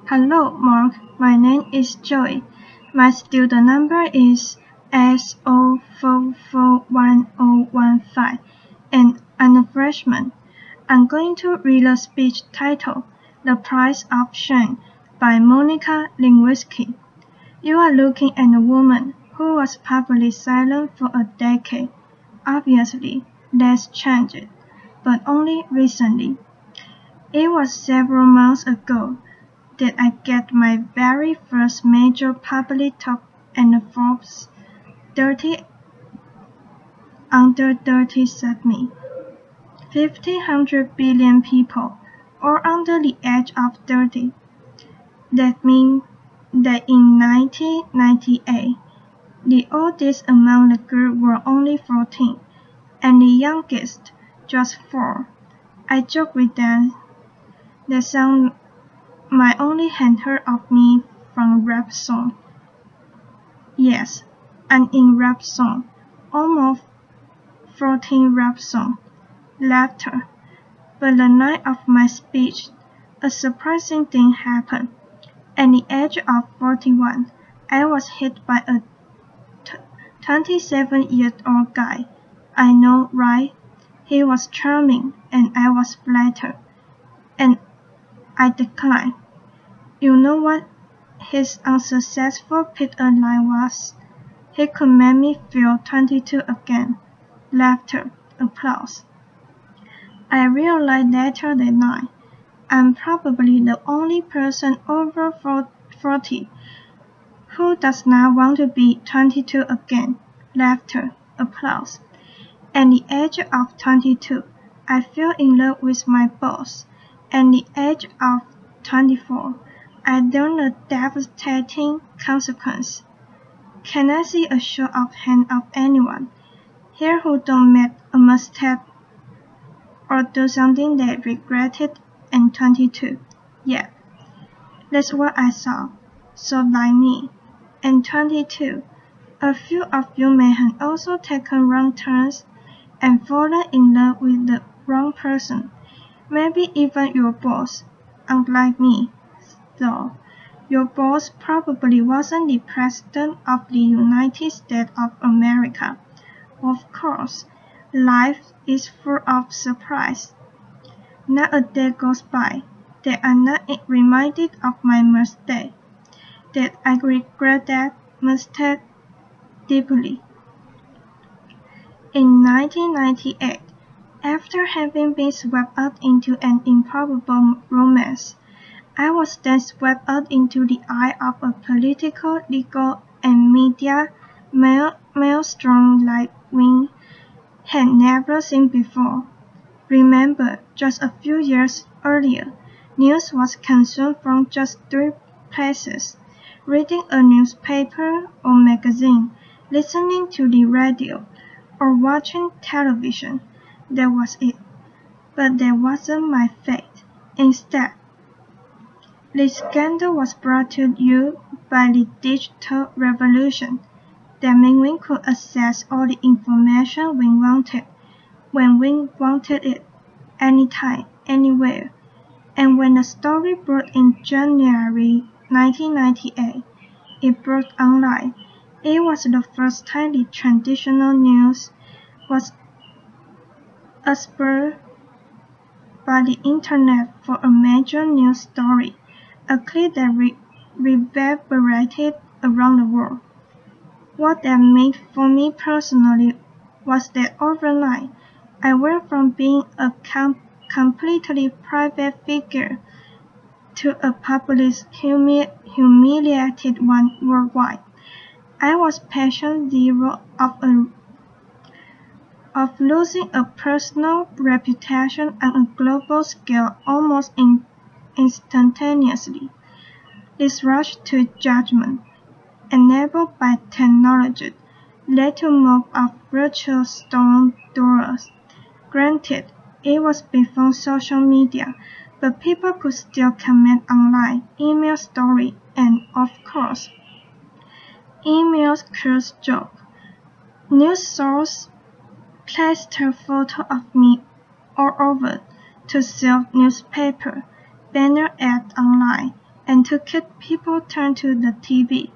Hello, Mark. My name is Joy. My student number is S04411015, and I'm a freshman. I'm going to read a speech titled The Price of Shame by Monica Lewinsky. You are looking at a woman who was publicly silent for a decade. Obviously, that's changed, but only recently. It was several months ago that I get my very first major public talk in the Forbes 30 under 30 segment. 1,500 billion people, all under the age of 30. That means that in 1998, the oldest among the group were only 14, and the youngest just 4. I joke with them. They sound my only had heard of me from rap song. Yes, I'm in rap song. Almost 14 rap song. Laughter. But the night of my speech, a surprising thing happened. At the age of 41, I was hit by a 27-year-old guy. I know, right? He was charming, and I was flattered. And I declined. You know what his unsuccessful pick-up line was? He could make me feel 22 again. Laughter, applause. I realized later that night, I'm probably the only person over 40 who does not want to be 22 again. Laughter, applause. At the age of 22, I fell in love with my boss. At the age of 24, I learned the devastating consequence. Can I see a show of hands of anyone here who don't make a mistake or do something they regretted at 22? Yeah, that's what I saw. So like me, at 22, a few of you may have also taken wrong turns and fallen in love with the wrong person. Maybe even your boss, unlike me, though. Your boss probably wasn't the President of the United States of America. Of course, life is full of surprise. Not a day goes by that I'm not reminded of my mistake, that I regret that mistake deeply. In 1998, after having been swept up into an improbable romance, I was then swept out into the eye of a political, legal, and media maelstrom like we had never seen before. Remember, just a few years earlier, news was consumed from just 3 places: reading a newspaper or magazine, listening to the radio, or watching television. That was it. But that wasn't my fate. Instead, the scandal was brought to you by the digital revolution. That meant we could access all the information we wanted, when we wanted it, anytime, anywhere. And when the story broke in January 1998, it broke online. It was the first time the traditional news was spurred by the internet for a major news story, a clip that reverberated around the world. What that meant for me personally was that overnight, I went from being a completely private figure to a public humiliated one worldwide. I was patient zero of losing a personal reputation on a global scale almost instantaneously. This rush to judgment, enabled by technology, led to mob of virtual stone doors. Granted, it was before social media, but people could still comment online, email story, and, of course, emails curse joke. News sources placed a photo of me all over to sell newspaper, banner ads online, and to kid people turned to the TV.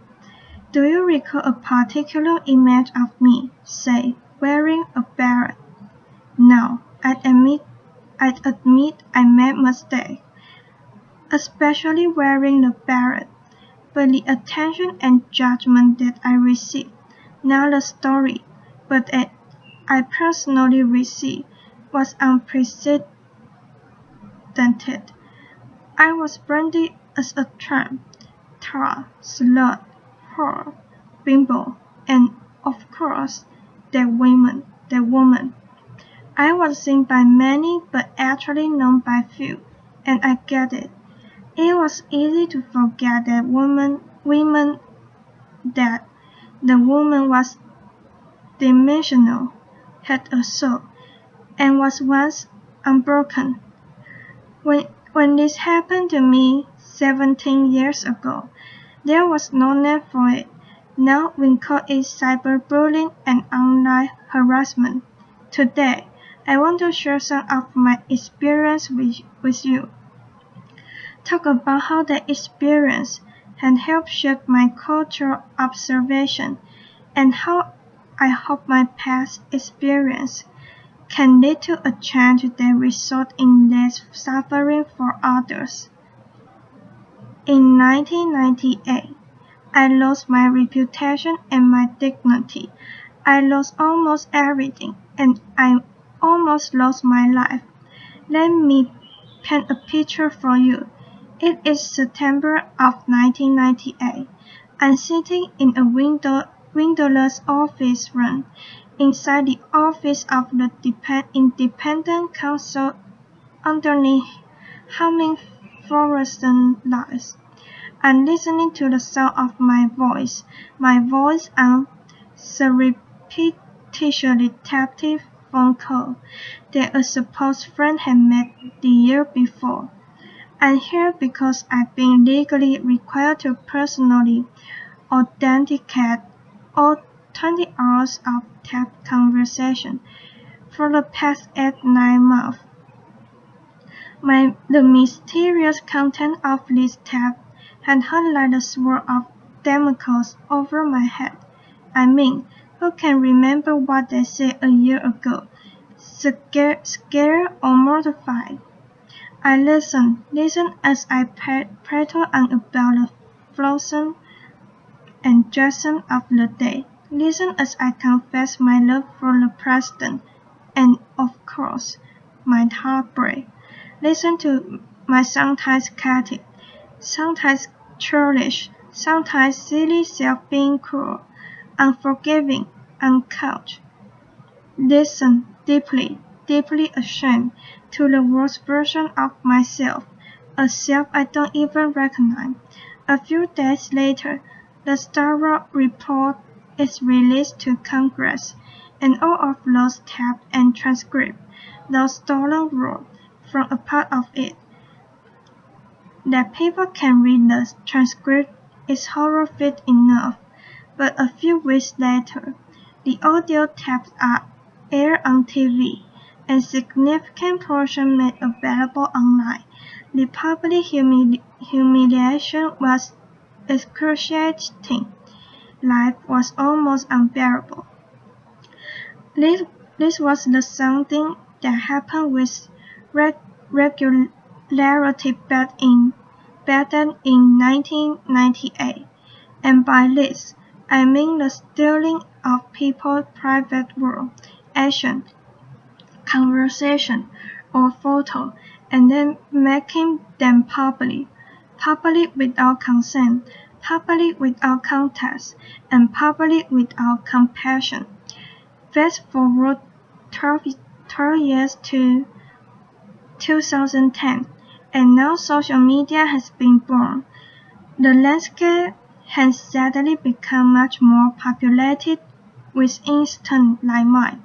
Do you recall a particular image of me, say, wearing a beret? No, I'd admit I made mistakes, especially wearing the beret, but the attention and judgment that I received, not the story, but that I personally received, was unprecedented. I was branded as a tramp, tart, slut, whore, bimbo, and, of course, that woman. I was seen by many but actually known by few, and I get it. It was easy to forget that the woman was dimensional, had a soul, and was once unbroken. When this happened to me 17 years ago, there was no name for it. Now we call it cyberbullying and online harassment. Today, I want to share some of my experience with you. Talk about how that experience had helped shape my cultural observation and how I hope my past experience can lead to a change that results in less suffering for others. In 1998, I lost my reputation and my dignity. I lost almost everything, and I almost lost my life. Let me paint a picture for you. It is September of 1998. I'm sitting in a windowless office room inside the office of the independent council underneath humming fluorescent lights. I'm listening to the sound of my voice on surreptitiously tapped phone call that a supposed friend had made the year before. I'm here because I've been legally required to personally authenticate all 20 hours of tapped conversation for the past 8-9 months. The mysterious content of this tap had hung like a sword of Damocles over my head. I mean, who can remember what they said a year ago? Scared or mortified? I listen as I prattle on about the flotsam and jetsam of the day. Listen as I confess my love for the president and, of course, my heartbreak. Listen to my sometimes chaotic, sometimes churlish, sometimes silly self being cruel, unforgiving, uncouth. Listen deeply ashamed to the worst version of myself, a self I don't even recognize. A few days later, the Star report is released to Congress, and all of those taped and transcribed, those stolen words from a part of it, that people can read the transcript is horrific enough, but a few weeks later, the audio tapes are aired on TV, and significant portion made available online. The public humiliation was excruciating. Life was almost unbearable. This was the something that happened with regularity back in 1998, and by this, I mean the stealing of people's private world, action, conversation, or photo, and then making them public without consent, public without context, and public without compassion. Fast forward 12 years to 2010, and now social media has been born. The landscape has sadly become much more populated with instances like mine,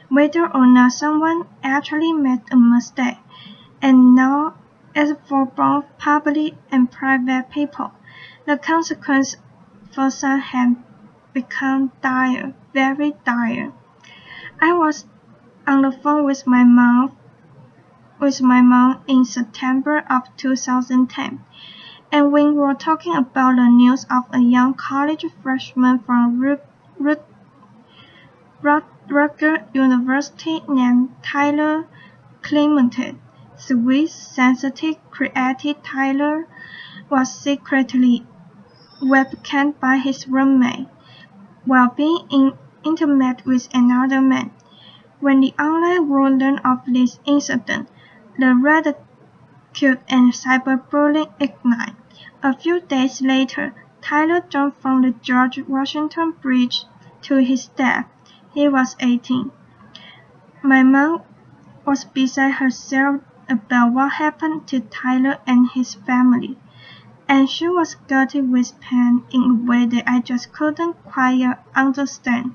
whether or not someone actually made a mistake. And now, as for both public and private people, the consequences for some have become dire, very dire. I was on the phone with my mom in September of 2010, And we were talking about the news of a young college freshman from Rutgers University named Tyler Clemente. Sweet, sensitive, creative Tyler was secretly webcammed by his roommate while being intimate with another man. When the online world learned of this incident, the ridicule and cyberbullying ignited. A few days later, Tyler jumped from the George Washington Bridge to his death. He was 18. My mom was beside herself about what happened to Tyler and his family, and she was gutted with pain in a way that I just couldn't quite understand.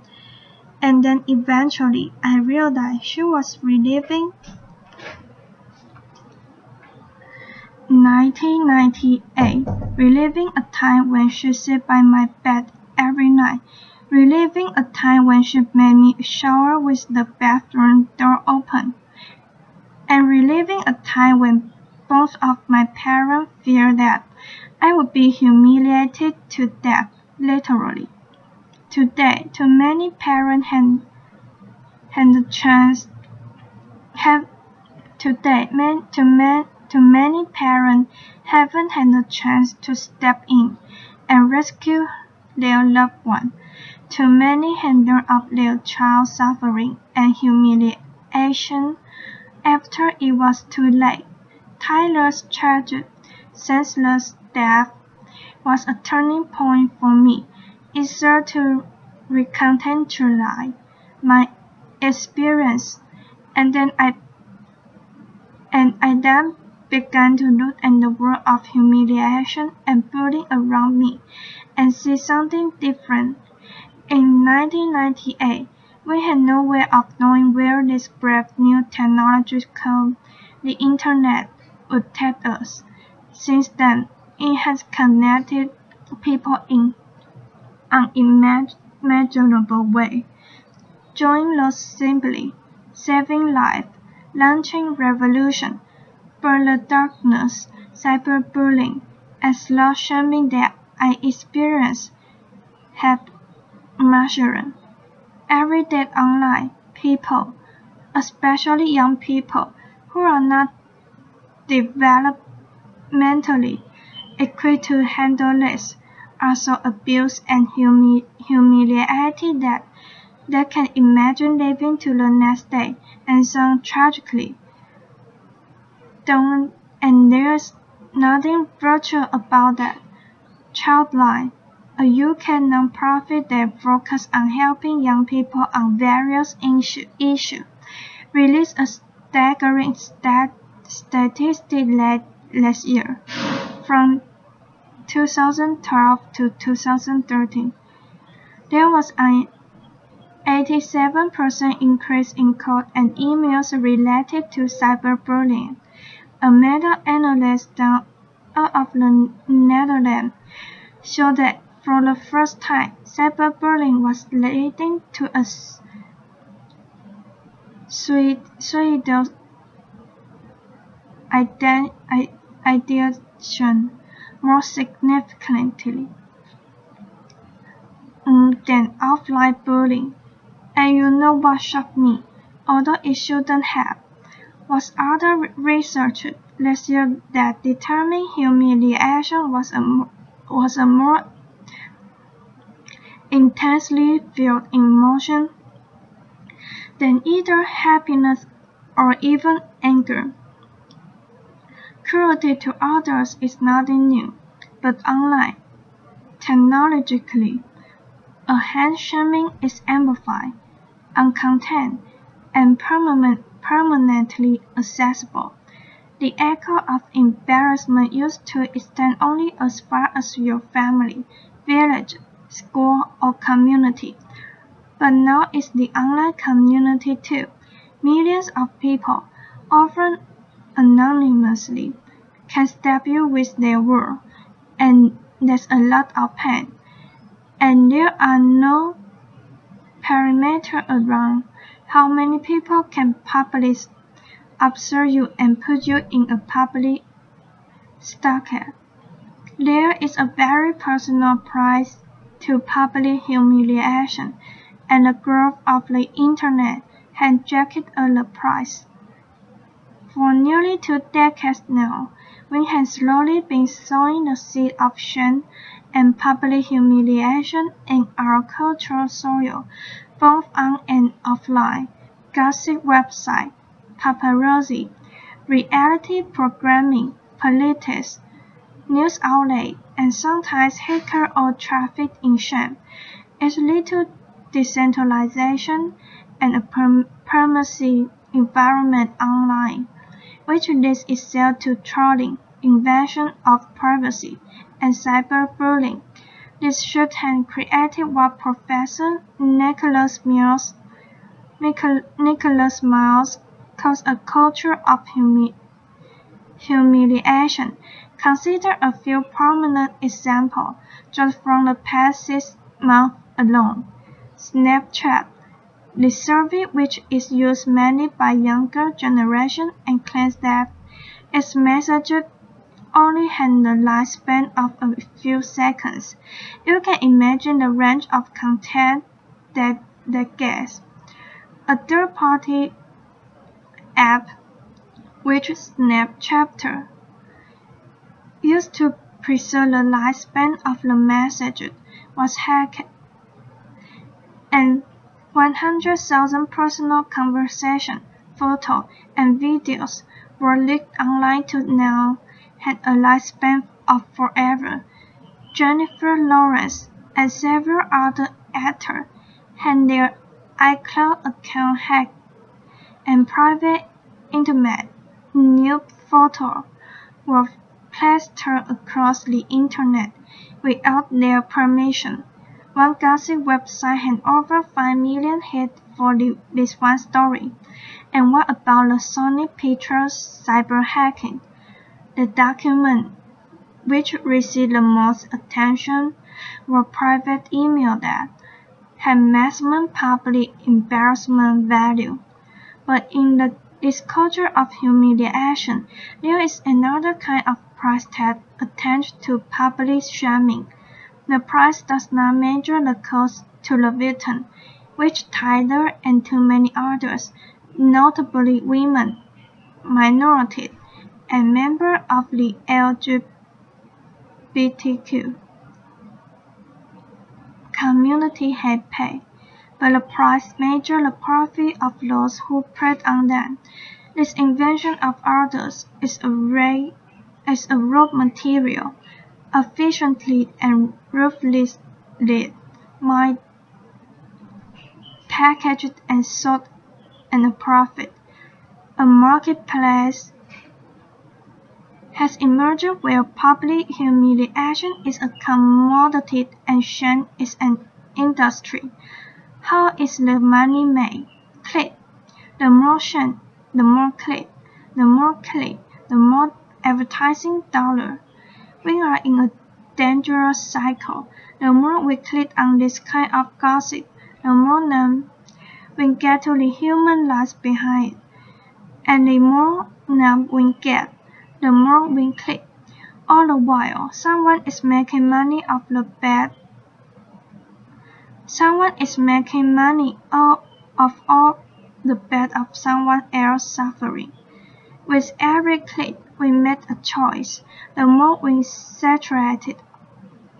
And then eventually I realized she was reliving 1998, reliving a time when she sat by my bed every night, reliving a time when she made me a shower with the bathroom door open, and reliving a time when both of my parents feared that I would be humiliated to death, literally. Today, too many parents haven't had the chance to step in and rescue their loved one. Too many handle up their child's suffering and humiliation after it was too late. Tyler's tragic, senseless death was a turning point for me. It served to recontextualize my experience, and I then began to look at the world of humiliation and bullying around me and see something different. In 1998, we had no way of knowing where this brave new technology called the Internet would take us. Since then, it has connected people in unimaginable ways. Join lost simply, saving life, launching revolution, but the darkness, cyberbullying, and slut-shaming that I experienced have mushroomed. Every day online, people, especially young people who are not developmentally equipped to handle this, are so abused and humiliated that they can imagine living to the next day, and some tragically don't, and there's nothing virtual about that. Childline, a UK non-profit that focuses on helping young people on various issues, released a staggering statistic last year. From 2012 to 2013, there was an 87% increase in calls and emails related to cyberbullying. A meta-analysis done out of the Netherlands showed that for the first time, cyberbullying was leading to a suicidal ideation more significantly than offline bullying. And you know what shocked me, although it shouldn't have, was other research last year that determined humiliation was a more intensely felt emotion than either happiness or even anger. Cruelty to others is nothing new, but online, technologically, a hand-shaming is amplified, uncontained, and permanently accessible. The echo of embarrassment used to extend only as far as your family, village, school, or community, but now it's the online community too. Millions of people, often anonymously, can stab you with their words, and there's a lot of pain. And there are no parameters around how many people can publicly observe you and put you in a public stockade. There is a very personal price to public humiliation, and the growth of the Internet has jacked up the price. For nearly 2 decades now, we have slowly been sowing the seed of shame and public humiliation in our cultural soil, both on and offline. Gossip websites, paparazzi, reality programming, politics, news outlets, and sometimes hackers all traffic in shame. Its little decentralization and a permissive environment online, which leads itself to trolling, invasion of privacy, and cyberbullying. This shift has created what Professor Nicholas Miles calls a culture of humiliation. Consider a few prominent examples just from the past 6 months alone. Snapchat, the service which is used mainly by younger generation and claims that its messages only have the lifespan of a few seconds. You can imagine the range of content that gets. A third-party app, which Snapchat used to preserve the lifespan of the messages, was hacked, and 100,000 personal conversations, photos, and videos were leaked online to now have a lifespan of forever. Jennifer Lawrence and several other actors had their iCloud account hacked, and private, intimate, nude photos were plastered across the Internet without their permission. One gossip website had over 5 million hits for this one story. And what about the Sony Pictures cyber hacking? The document which received the most attention were private emails that had maximum public embarrassment value. But in this culture of humiliation, there is another kind of price tag attached to public shaming. The price does not measure the cost to the victim, which Tyler and too many others, notably women, minorities, and members of the LGBTQ community have paid, but the price measures the profit of those who preyed on them. This invention of others is a raw material, efficiently and ruthlessly mined, packaged and sold at a profit. A marketplace has emerged where public humiliation is a commodity and shame is an industry. How is the money made? Click. The more shame, the more click. The more click, the more advertising dollar. We are in a dangerous cycle. The more we click on this kind of gossip, the more numb we get to the human lives behind it. And the more numb we get, the more we click. All the while, someone is making money off the bad. Someone is making money off all the bad of someone else's suffering. With every click, we make a choice. The more we saturate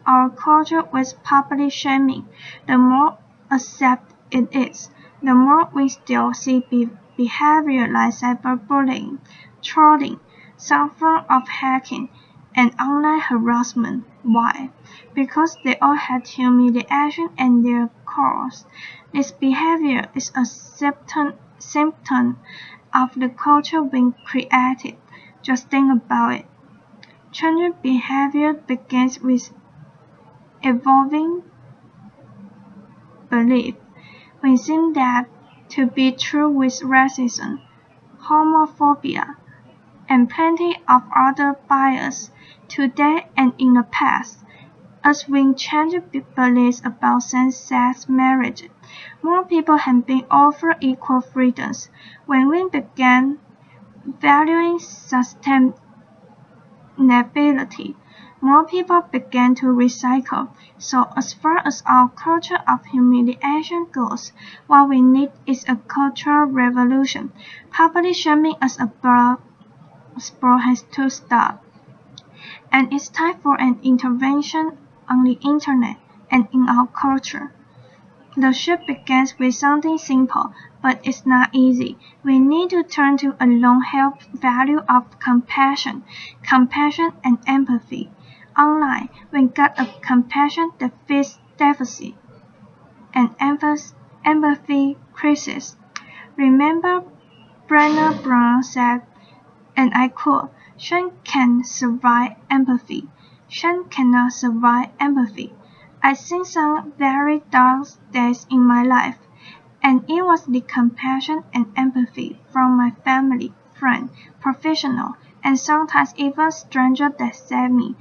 our culture with public shaming, the more accepted it is. The more we still see behavior like cyberbullying, trolling, some form of hacking, and online harassment. Why? Because they all had humiliation at their cause. This behavior is a symptom of the culture being created. Just think about it. Changing behavior begins with evolving belief. We think that to be true with racism, homophobia, and plenty of other biases today and in the past. As we change beliefs about same-sex marriage, more people have been offered equal freedoms. When we began valuing sustainability, more people began to recycle. So as far as our culture of humiliation goes, what we need is a cultural revolution. Public shaming as a sport has to stop. And it's time for an intervention on the internet and in our culture. The shift begins with something simple, but it's not easy. We need to turn to a long-held value of compassion and empathy. Online, we got a compassion deficit and empathy crisis. Remember, Brené Brown said, and I quote, "Shame can survive empathy. Shame cannot survive empathy." I've seen some very dark days in my life, and it was the compassion and empathy from my family, friend, professional, and sometimes even strangers that saved me.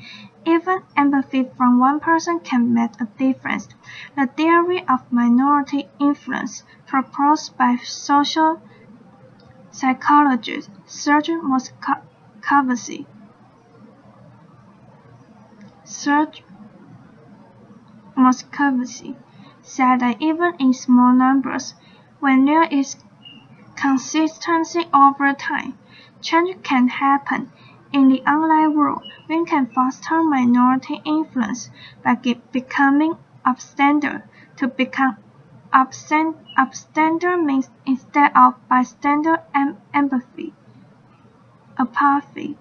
Even empathy from one person can make a difference. The theory of minority influence, proposed by social psychologist Serge Moscovici said that even in small numbers, when there is consistency over time, change can happen. In the online world, we can foster minority influence by becoming upstander. To become upstander means instead of bystander apathy.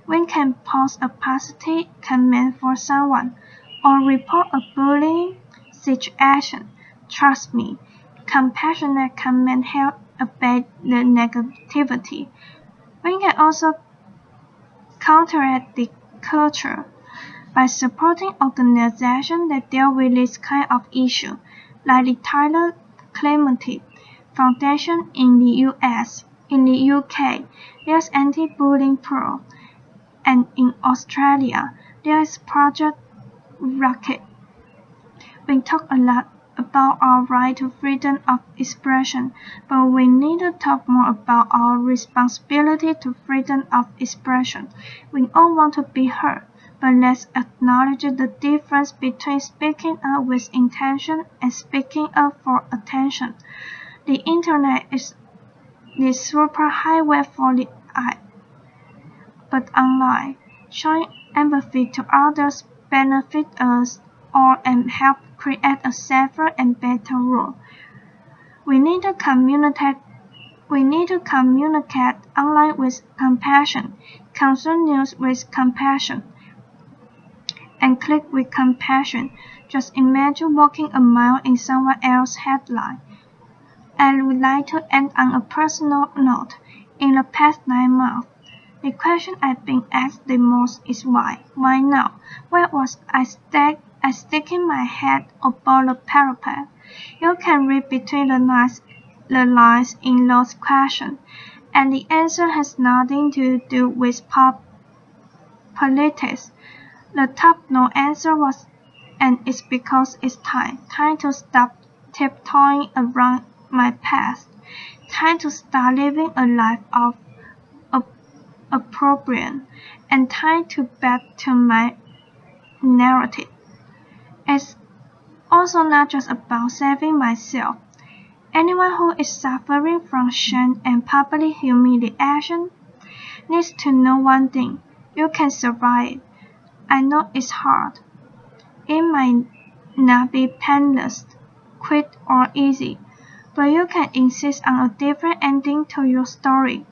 We can post a positive comment for someone or report a bullying situation. Trust me, compassionate comment help abate the negativity. We can also counteract the culture by supporting organizations that deal with this kind of issue, like the Tyler Clementi Foundation in the US. In the UK, there's Anti-Bullying Pro, and in Australia, there is Project Rocket. We talk a lot about our right to freedom of expression, but we need to talk more about our responsibility to freedom of expression. We all want to be heard, but let's acknowledge the difference between speaking up with intention and speaking up for attention. The internet is the superhighway for the eye, but online, showing empathy to others benefits us all and help create a safer and better world. We need to communicate online with compassion, consume news with compassion, and click with compassion. Just imagine walking a mile in someone else's headline. I would like to end on a personal note. In the past 9 months, the question I've been asked the most is why? Why now? Why was I sticking my head above the parapet? You can read between the lines in those questions, and the answer has nothing to do with politics. The top-no answer was, and it's because it's time to stop tiptoeing around my past, time to start living a life of appropriate, and time to back to my narrative. It's also not just about saving myself. Anyone who is suffering from shame and public humiliation needs to know one thing: you can survive. I know it's hard. It might not be painless, quick, or easy, but you can insist on a different ending to your story.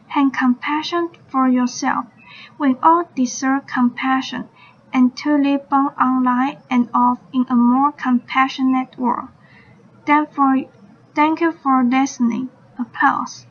Have compassion for yourself. We all deserve compassion, and to live both online and off in a more compassionate world. Thank you for listening. Applause.